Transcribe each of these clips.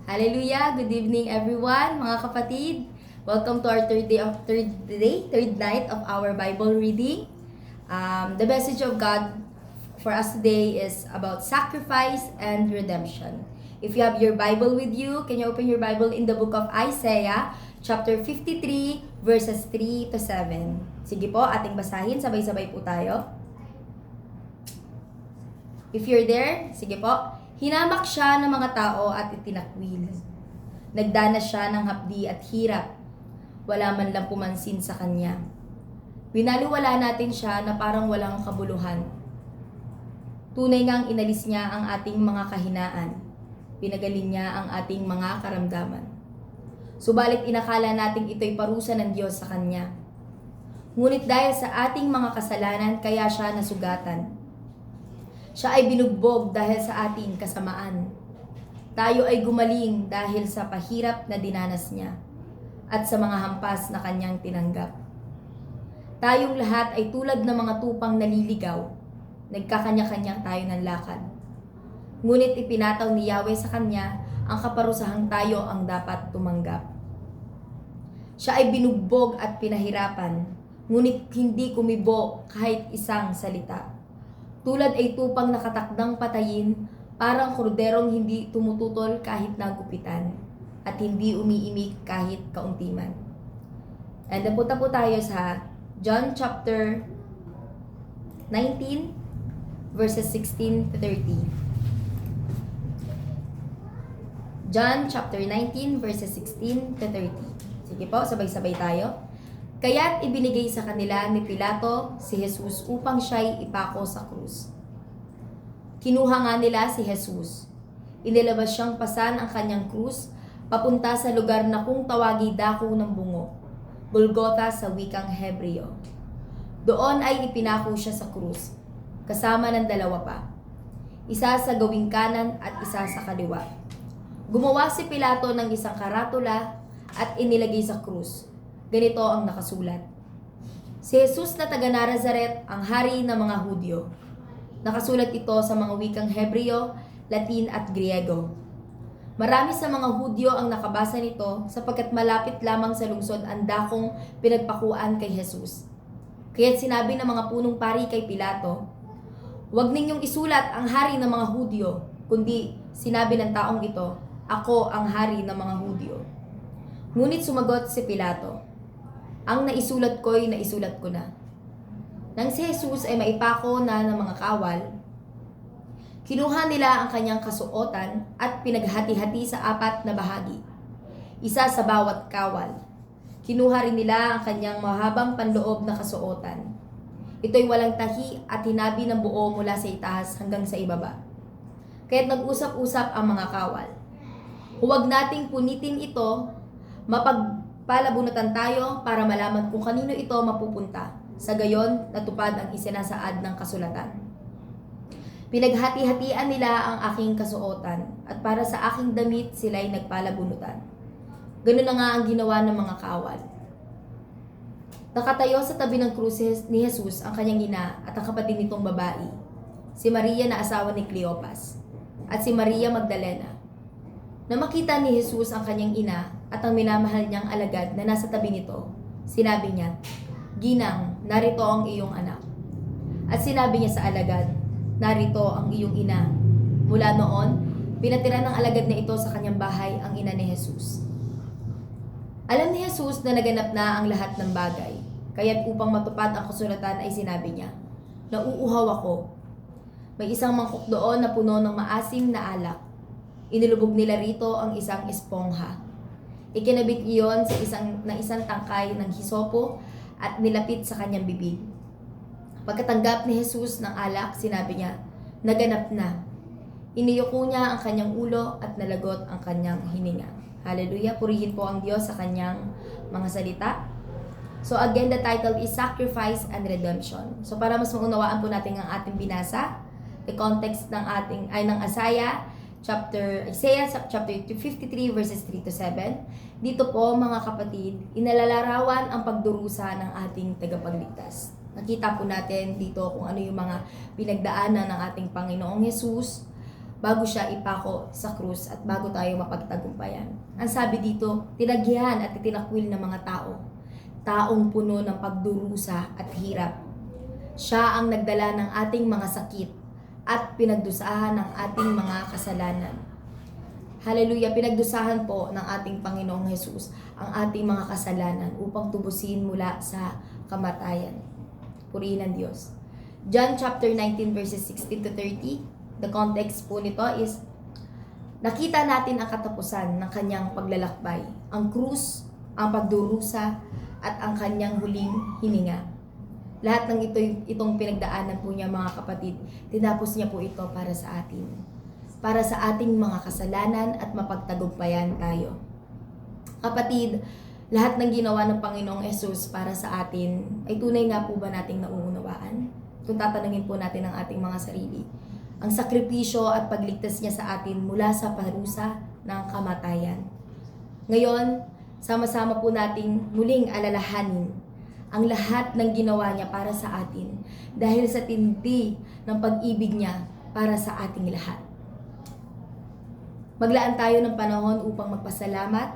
Hallelujah! Good evening everyone, mga kapatid. Welcome to our third night of our Bible reading. The message of God for us today is about sacrifice and redemption. If you have your Bible with you, can you open your Bible in the book of Isaiah, chapter 53, verses 3 to 7. Sige po, ating basahin. Sabay-sabay po tayo. If you're there, sige po. Hinamak siya ng mga tao at itinakwil. Nagdanas siya ng hapdi at hirap. Wala man lang pumansin sa kanya. Binaliwala natin siya na parang walang kabuluhan. Tunay ngang inalis niya ang ating mga kahinaan. Pinagaling niya ang ating mga karamdaman. Subalit inakala natin ito'y parusa ng Diyos sa kanya. Ngunit dahil sa ating mga kasalanan, kaya siya nasugatan. Siya ay binugbog dahil sa ating kasamaan. Tayo ay gumaling dahil sa pahirap na dinanas niya at sa mga hampas na kanyang tinanggap. Tayong lahat ay tulad ng mga tupang naliligaw. Nagkakanya-kanya tayo ng lakad. Ngunit ipinataw ni Yahweh sa kanya ang kaparusahang tayo ang dapat tumanggap. Siya ay binugbog at pinahirapan, ngunit hindi kumibo kahit isang salita. Tulad ay tupang nakatakdang patayin, parang korderong hindi tumututol kahit nagupitan, at hindi umiimik kahit kauntiman. And napunta po tayo sa John chapter 19, verses 16 to 30. John chapter 19, verses 16 to 30. Sige po, sabay-sabay tayo. Kaya't ibinigay sa kanila ni Pilato si Jesus upang siya'y ipako sa krus. Kinuha nga nila si Jesus. Inilabas siyang pasan ang kanyang krus papunta sa lugar na kung tawagi dako ng bungo, Golgotha sa wikang Hebreo. Doon ay ipinako siya sa krus, kasama ng dalawa pa, isa sa gawing kanan at isa sa kaliwa. Gumawa si Pilato ng isang karatula at inilagay sa krus. Ganito ang nakasulat: Si Jesus na taga Nazaret, ang hari ng mga Hudyo. Nakasulat ito sa mga wikang Hebreo, Latin at Griego. Marami sa mga Hudyo ang nakabasa nito sapagkat malapit lamang sa lungsod ang dakong pinagpakuan kay Jesus. Kaya't sinabi ng mga punong pari kay Pilato, "Huwag ninyong isulat ang hari ng mga Hudyo, kundi sinabi ng taong ito, ako ang hari ng mga Hudyo." Ngunit sumagot si Pilato, "Ang naisulat ko'y naisulat ko na." Nang si Jesus ay maipako na ng mga kawal, kinuha nila ang kanyang kasuotan at pinaghati-hati sa 4 na bahagi, isa sa bawat kawal. Kinuha rin nila ang kanyang mahabang panloob na kasuotan. Ito'y walang tahi at hinabi ng buo mula sa itaas hanggang sa ibaba. Kaya't nag-usap-usap ang mga kawal. Huwag nating punitin ito, mapagpalabunutan tayo para malaman kung kanino ito mapupunta. Sa gayon, natupad ang isinasaad ng kasulatan. Pinaghati-hatian nila ang aking kasuotan at para sa aking damit sila'y nagpalabunutan. Ganun na nga ang ginawa ng mga kawal. Nakatayo sa tabi ng krus ni Jesus ang kanyang ina at ang kapatid nitong babae, si Maria na asawa ni Cleopas, at si Maria Magdalena. Na makita ni Jesus ang kanyang ina at ang minamahal niyang alagad na nasa tabi nito, sinabi niya, "Ginang, narito ang iyong anak." At sinabi niya sa alagad, "Narito ang iyong ina." Mula noon, pinatira ng alagad na ito sa kanyang bahay ang ina ni Jesus. Alam ni Jesus na naganap na ang lahat ng bagay, kaya't upang matupad ang kasulatan ay sinabi niya, "Nauuhaw ako." May isang mangkok doon na puno ng maasim na alak. Inilubog nila rito ang isang espongha. Ikinabit iyon sa isang tangkay ng hisopo at nilapit sa kanyang bibig. Pagkatanggap ni Jesus ng alak, sinabi niya, "Naganap na." Iniyuko niya ang kanyang ulo at nalagot ang kanyang hininga. Hallelujah! Purihin po ang Diyos sa kanyang mga salita. So again, the title is Sacrifice and Redemption. So para mas maunawaan po natin ang ating binasa, the context ng Isaiah chapter 53 verses 3 to 7. Dito po mga kapatid, inalalarawan ang pagdurusa ng ating tagapagligtas. Nakita po natin dito kung ano yung mga pinagdaanan ng ating Panginoong Jesus bago siya ipako sa krus at bago tayo mapagtagumpayan. Ang sabi dito, tinagyan at itinakwil ng mga tao. Taong puno ng pagdurusa at hirap. Siya ang nagdala ng ating mga sakit at pinagdusahan ng ating mga kasalanan. Hallelujah, pinagdusahan po ng ating Panginoong Jesus ang ating mga kasalanan upang tubusin mula sa kamatayan. Purihin ang Diyos. John chapter 19 verses 16 to 30, the context po nito is, nakita natin ang katapusan ng kanyang paglalakbay, ang krus, ang pagdurusa, at ang kanyang huling hininga. Lahat ng itong pinagdaanan po niya mga kapatid, tinapos niya po ito para sa atin. Para sa ating mga kasalanan at mapagtagumpayan tayo. Kapatid, lahat ng ginawa ng Panginoong Jesus para sa atin, ay tunay nga po ba nating nauunawaan? Kung tatanungin po natin ang ating mga sarili. Ang sakripisyo at pagligtas niya sa atin mula sa parusa ng kamatayan. Ngayon, sama-sama po nating muling alalahanin ang lahat ng ginawa niya para sa atin dahil sa tindi ng pag-ibig niya para sa ating lahat. Maglaan tayo ng panahon upang magpasalamat,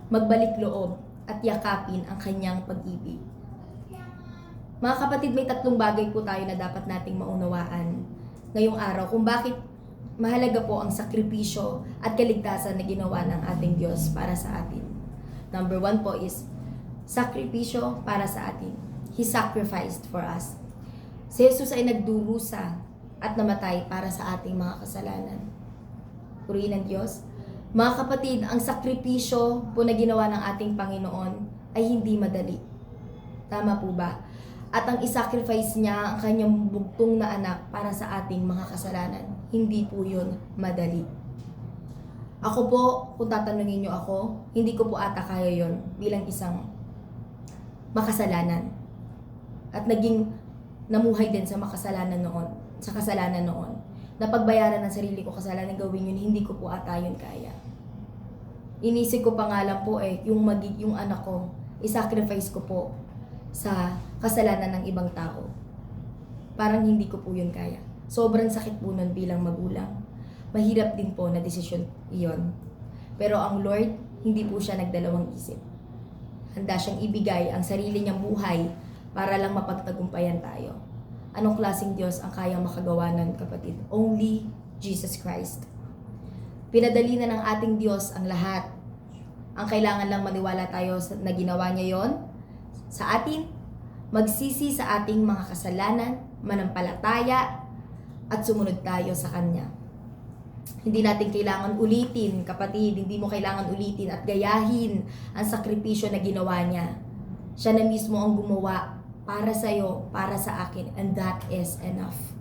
magbalik loob at yakapin ang kanyang pag-ibig. Mga kapatid, may tatlong bagay po tayo na dapat nating maunawaan ngayong araw kung bakit mahalaga po ang sakripisyo at kaligtasan na ginawa ng ating Diyos para sa atin. Number 1 po is sakripisyo para sa atin. He sacrificed for us. Si Jesus ay nagdurusa at namatay para sa ating mga kasalanan. Purihin ng Diyos. Mga kapatid, ang sakripisyo po na ginawa ng ating Panginoon ay hindi madali. Tama po ba? At ang isacrifice niya ang kanyang bugtong na anak para sa ating mga kasalanan. Hindi po yun madali. Ako po, kung tatanungin niyo ako, hindi ko po ata kaya yun bilang isang makasalanan. At naging namuhay din sa makasalanan noon, sa kasalanan noon. Napagbayaran ng sarili ko kasalanan gawin yun, hindi ko po ata yun kaya. Inisip ko pa nga lang po yung anak ko, isacrifice ko po sa kasalanan ng ibang tao. Parang hindi ko po yun kaya. Sobrang sakit po nun bilang magulang. Mahirap din po na desisyon iyon. Pero ang Lord, hindi po siya nagdalawang isip. Handa siyang ibigay ang sarili niyang buhay para lang mapagtagumpayan tayo. Anong klaseng Diyos ang kayang makagawa nun, kapatid? Only Jesus Christ. Pinadali na ng ating Diyos ang lahat. Ang kailangan lang maniwala tayo na ginawa niya yon sa atin, magsisi sa ating mga kasalanan, manampalataya, at sumunod tayo sa Kanya. Hindi natin kailangan ulitin, kapatid, hindi mo kailangan ulitin at gayahin ang sakripisyo na ginawa niya. Siya na mismo ang gumawa para sa'yo, para sa akin, and that is enough.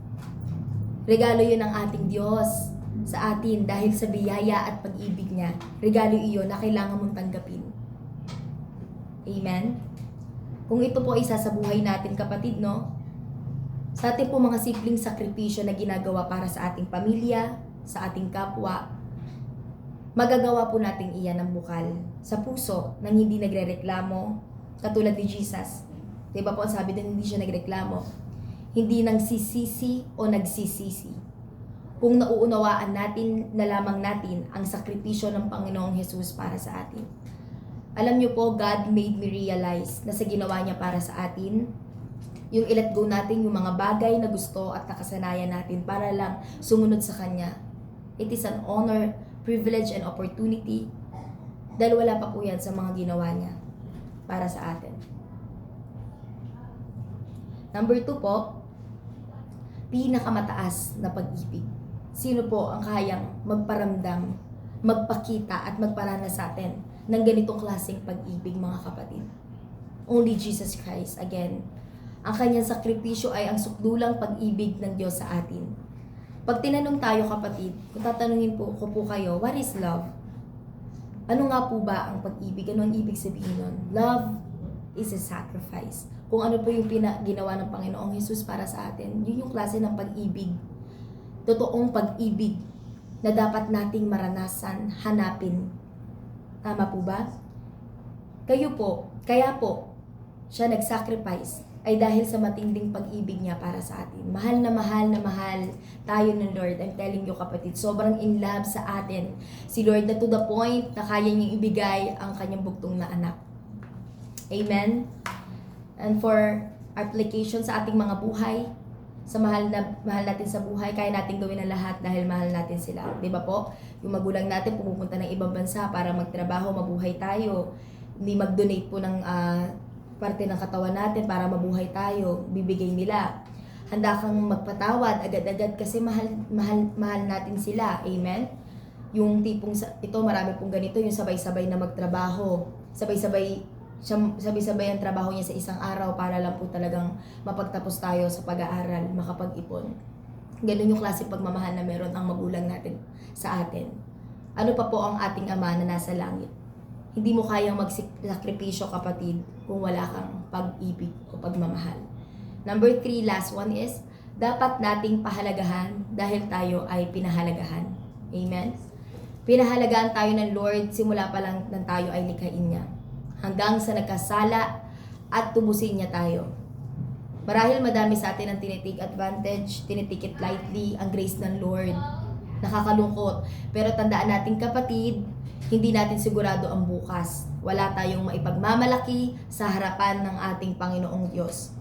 Regalo yun ng ating Diyos sa atin dahil sa biyaya at pag-ibig niya. Regalo iyon na kailangan mong tanggapin. Amen? Kung ito po ay isa sa buhay natin, kapatid, no? Sa ating po mga simpleng sakripisyo na ginagawa para sa ating pamilya, sa ating kapwa, magagawa po natin iyan ng bukal sa puso nang hindi nagrereklamo, katulad ni Jesus. Diba po ang sabi din, hindi siya nagreklamo, hindi nang sisisi o nagsisisi. Kung nauunawaan natin na lamang natin ang sakripisyo ng Panginoong Jesus para sa atin. Alam niyo po, God made me realize na sa ginawa niya para sa atin, yung i-let go natin yung mga bagay na gusto at nakasanayan natin para lang sumunod sa Kanya. It is an honor, privilege, and opportunity dahil wala pa po yan sa mga ginawa niya para sa atin. Number 2 po, pinakamataas na pag-ibig. Sino po ang kayang magparamdam, magpakita at magparanas sa atin ng ganitong klaseng pag-ibig, mga kapatid? Only Jesus Christ. Again, ang kanyang sakripisyo ay ang sukdulang pag-ibig ng Diyos sa atin. Pag tinanong tayo, kapatid, kung tatanungin po ko po kayo, what is love? Ano nga po ba ang pag-ibig? Ano ang ibig sabihin nun? Love is a sacrifice. Kung ano po yung ginawa ng Panginoong Jesus para sa atin, yun yung klase ng pag-ibig. Totoong pag-ibig na dapat nating maranasan, hanapin. Tama po ba? Kaya po, siya nag-sacrifice ay dahil sa matinding pag-ibig niya para sa atin. Mahal na mahal na mahal tayo ng Lord. I'm telling you kapatid, sobrang in love sa atin si Lord na to the point na kaya niyang ibigay ang kanyang bugtong na anak. Amen? And for application sa ating mga buhay, sa mahal natin sa buhay, kaya natin gawin ang lahat dahil mahal natin sila. Di ba po? Yung magulang natin pumupunta ng ibang bansa para magtrabaho, mabuhay tayo. Hindi mag-donate po ng parte ng katawan natin para mabuhay tayo, bibigay nila. Handa kang magpatawad agad-agad kasi mahal natin sila. Amen? Yung tipong ito, marami pong ganito, yung sabay-sabay na magtrabaho. Sabay-sabay ang trabaho niya sa isang araw para lang po talagang mapagtapos tayo sa pag-aaral, makapag-ipon. Ganun yung klase pagmamahal na meron ang magulang natin sa atin. Ano pa po ang ating Ama na nasa langit? Hindi mo kayang magsakripisyo kapatid kung wala kang pag-ibig o pagmamahal. Number 3, last one is, dapat nating pahalagahan dahil tayo ay pinahalagahan. Amen? Pinahalagaan tayo ng Lord simula pa lang nang tayo ay likhain niya. Hanggang sa nagkasala at tubusin niya tayo. Marahil madami sa atin ang tinitake advantage, tinitikit lightly ang grace ng Lord. Nakakalungkot. Pero tandaan natin kapatid, hindi natin sigurado ang bukas. Wala tayong maipagmamalaki sa harapan ng ating Panginoong Diyos.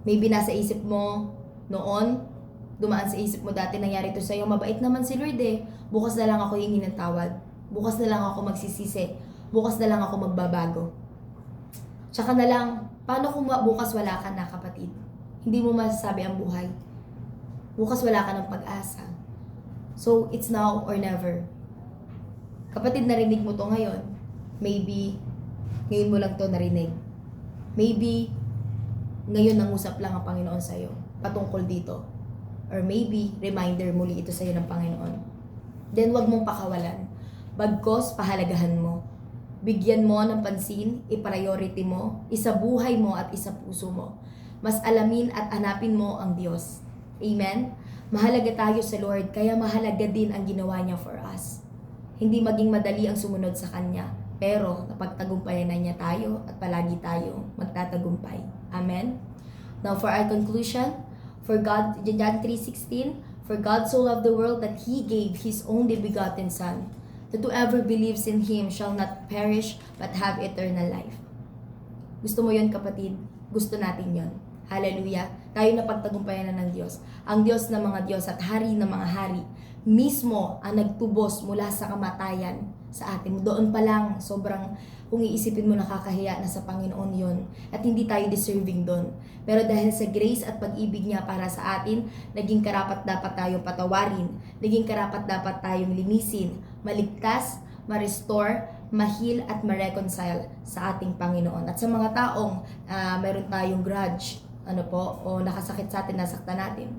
Maybe nasa isip mo noon, dumaan sa isip mo dati, nangyari to sa'yo, mabait naman si Lord eh. Bukas na lang ako hingi ng tawad. Bukas na lang ako magsisisi. Bukas na lang ako magbabago. Tsaka na lang, paano kung bukas wala ka na kapatid? Hindi mo masasabi ang buhay. Bukas wala ka ng pag-asa. So, it's now or never. Kapatid, narinig mo to ngayon. Maybe, ngayon mo lang to narinig. Maybe, ngayon nangusap lang ang Panginoon sa'yo patungkol dito. Or maybe, reminder muli ito sa'yo ng Panginoon. Then, wag mong pakawalan. Bagkos, pahalagahan mo. Bigyan mo ng pansin, i-priority mo, isabuhay mo at isapuso mo. Mas alamin at hanapin mo ang Diyos. Amen? Mahalaga tayo sa Lord, kaya mahalaga din ang ginawa niya for us. Hindi maging madali ang sumunod sa Kanya, pero napagtagumpayan na niya tayo at palagi tayo magtatagumpay. Amen? Now for our conclusion, John 3:16, for God so loved the world that He gave His only begotten Son, that whoever believes in Him shall not perish but have eternal life. Gusto mo yun kapatid? Gusto natin yun. Hallelujah. Tayo na pagtagumpayan na ng Diyos. Ang Diyos ng mga Diyos at Hari ng mga Hari. Mismo ang nagtubos mula sa kamatayan sa atin. Doon pa lang, sobrang, kung iisipin mo nakakahiya na sa Panginoon yon. At hindi tayo deserving doon. Pero dahil sa grace at pag-ibig niya para sa atin, naging karapat dapat tayong patawarin. Naging karapat dapat tayong linisin, maligtas, ma-restore, ma-heal at ma-reconcile sa ating Panginoon. At sa mga taong meron tayong grudge, o nakasakit sa atin, nasaktan natin.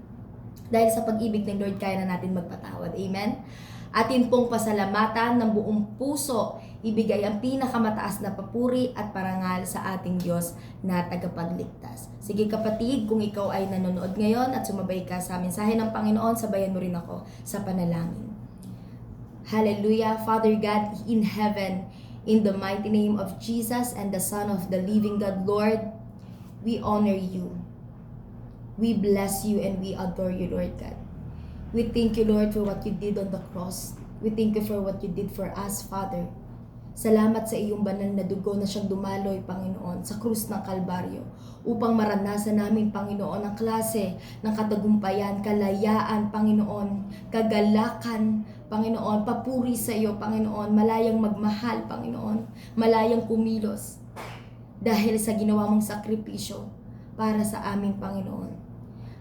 Dahil sa pag-ibig ng Lord, kaya na natin magpatawad. Amen? Atin pong pasalamatan ng buong puso, ibigay ang pinakamataas na papuri at parangal sa ating Diyos na tagapagligtas. Sige kapatid, kung ikaw ay nanonood ngayon at sumabay ka sa mensahe ng Panginoon, sabayan mo rin ako sa panalangin. Hallelujah. Father God in heaven, in the mighty name of Jesus and the Son of the living God, Lord, we honor you. We bless you and we adore you, Lord God. We thank you, Lord, for what you did on the cross. We thank you for what you did for us, Father. Salamat sa iyong banal na dugo na siyang dumaloy, Panginoon, sa krus ng Kalbaryo upang maranasan namin, Panginoon, ang klase ng katagumpayan, kalayaan, Panginoon, kagalakan, Panginoon, papuri sa iyo, Panginoon, malayang magmahal, Panginoon, malayang kumilos dahil sa ginawa mong sakripisyo para sa aming Panginoon.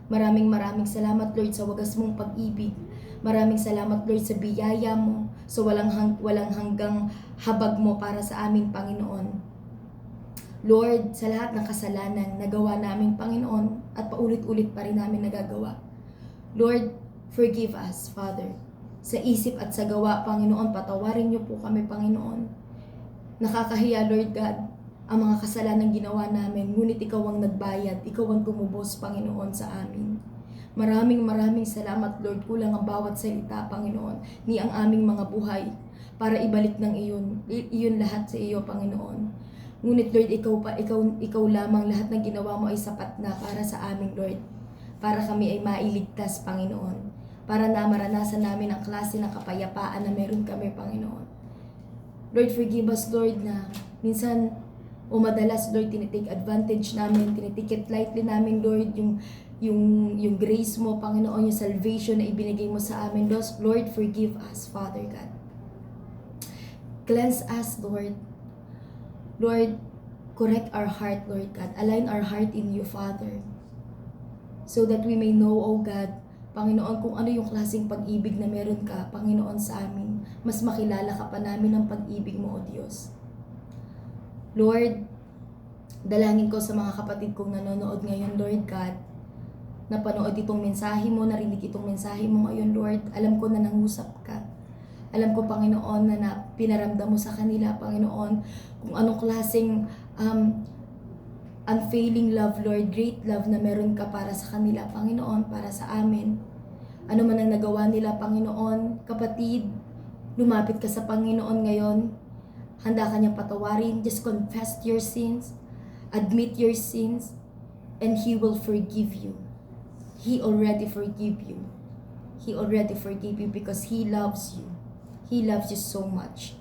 Maraming salamat, Lord, sa wagas mong pag-ibig. Maraming salamat, Lord, sa biyaya mo, sa walang hanggang habag mo para sa aming Panginoon. Lord, sa lahat ng kasalanan nagawa namin, Panginoon, at paulit-ulit pa rin namin nagagawa. Lord, forgive us, Father. Sa isip at sa gawa, Panginoon, patawarin niyo po kami, Panginoon. Nakakahiya, Lord God, ang mga kasalanan ginawa namin, ngunit ikaw ang nagbayad, ikaw ang tumubos, Panginoon, sa amin. Maraming salamat, Lord. Kulang ang bawat salita, Panginoon, ni ang aming mga buhay para ibalik ng iyon lahat sa iyo, Panginoon. Ngunit Lord, ikaw lamang, lahat ng ginawa mo ay sapat na para sa amin, Lord. Para kami ay mailigtas, Panginoon. Para na maranasan namin ang klase ng kapayapaan na meron kami, Panginoon. Lord, forgive us, Lord, na minsan o madalas, Lord, tinitake advantage namin, tinitake it lightly namin, Lord, yung grace mo, Panginoon, yung salvation na ibinigay mo sa amin. Lord, forgive us, Father God. Cleanse us, Lord. Lord, correct our heart, Lord God. Align our heart in you, Father. So that we may know, O God, Panginoon, kung ano yung klaseng pag-ibig na meron ka, Panginoon, sa amin. Mas makilala ka pa namin ng pag-ibig mo, O Diyos. Lord, dalangin ko sa mga kapatid kong nanonood ngayon, Lord God, na panood itong mensahe mo, narinig itong mensahe mo ngayon, Lord. Alam ko na nangusap ka. Alam ko, Panginoon, na pinaramdam mo sa kanila, Panginoon, kung anong klaseng unfailing love, Lord, great love na meron ka para sa kanila, Panginoon, para sa amin. Ano man ang nagawa nila, Panginoon, kapatid, lumapit ka sa Panginoon ngayon. Handa ka niyang patawarin. Just confess your sins. Admit your sins. And He will forgive you. He already forgive you. He already forgive you because He loves you. He loves you so much.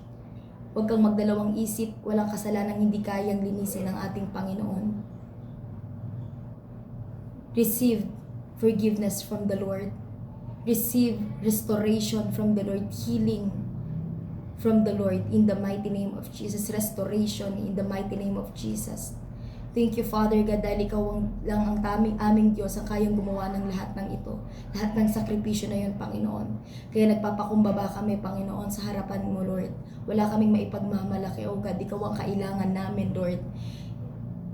Huwag kang magdalawang isip, walang kasalanang hindi kayang linisin ng ating Panginoon. Receive forgiveness from the Lord. Receive restoration from the Lord, healing from the Lord in the mighty name of Jesus. Restoration in the mighty name of Jesus. Thank you, Father God, dahil ikaw lang ang aming Diyos ang kayang gumawa ng lahat ng ito. Lahat ng sakripisyo na yun, Panginoon. Kaya nagpapakumbaba kami, Panginoon, sa harapan mo, Lord. Wala kaming maipagmamalaki, O God. Ikaw ang kailangan namin, Lord.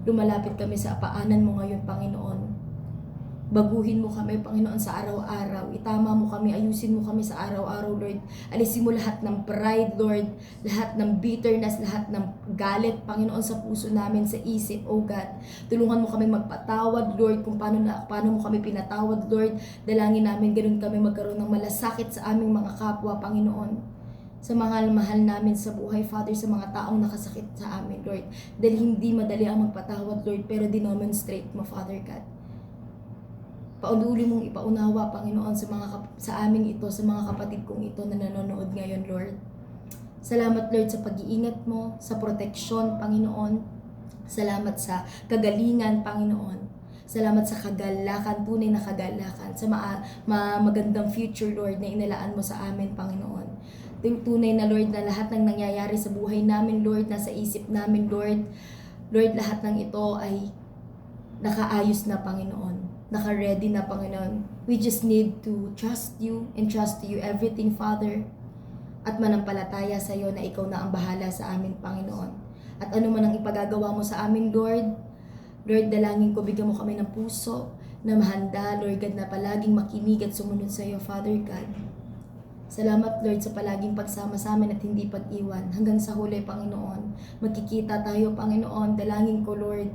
Lumalapit kami sa paanan mo ngayon, Panginoon. Baguhin mo kami, Panginoon, sa araw-araw. Itama mo kami, ayusin mo kami sa araw-araw, Lord. Alisin mo lahat ng pride, Lord. Lahat ng bitterness, lahat ng galit, Panginoon, sa puso namin, sa isip, oh God. Tulungan mo kami magpatawad, Lord, kung paano mo kami pinatawad, Lord. Dalangin namin, ganun kami magkaroon ng malasakit sa aming mga kapwa, Panginoon. Sa mga mahal namin sa buhay, Father, sa mga taong nakasakit sa amin, Lord. Dahil hindi madali ang magpatawad, Lord, pero dinomonstrate mo, Father God. Pauli mong ipaunawa, Panginoon, sa aming ito, sa mga kapatid kong ito na nanonood ngayon, Lord. Salamat, Lord, sa pag-iingat mo, sa proteksyon, Panginoon. Salamat sa kagalingan, Panginoon. Salamat sa kagalakan, tunay na kagalakan, sa magandang future, Lord, na inalaan mo sa amin, Panginoon. Tunay na, Lord, na lahat ng nangyayari sa buhay namin, Lord, nasa isip namin, Lord. Lord, lahat ng ito ay nakaayos na, Panginoon. Naka-ready na, Panginoon. We just need to trust you and trust to you everything, Father. At manampalataya sa iyo na ikaw na ang bahala sa amin, Panginoon. At ano man ang ipagagawa mo sa amin, Lord. Lord, dalangin ko, bigyan mo kami ng puso na mahanda, Lord God, na palaging makinig at sumunod sa iyo, Father God. Salamat, Lord, sa palaging pagsama sa amin at hindi pag-iwan. Hanggang sa huli, Panginoon. Magkikita tayo, Panginoon. Dalangin ko, Lord.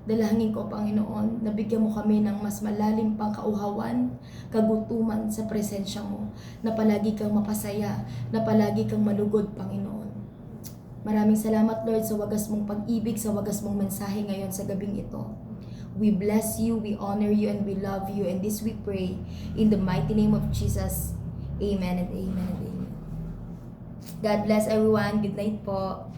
Dalangin ko, Panginoon, na bigyan mo kami ng mas malalim pang kauhawan, kagutuman sa presensya mo, na palagi kang mapasaya, na palagi kang malugod, Panginoon. Maraming salamat, Lord, sa wagas mong pag-ibig, sa wagas mong mensahe ngayon sa gabing ito. We bless you, we honor you, and we love you, and this we pray in the mighty name of Jesus. Amen and amen and amen. God bless everyone. Good night po.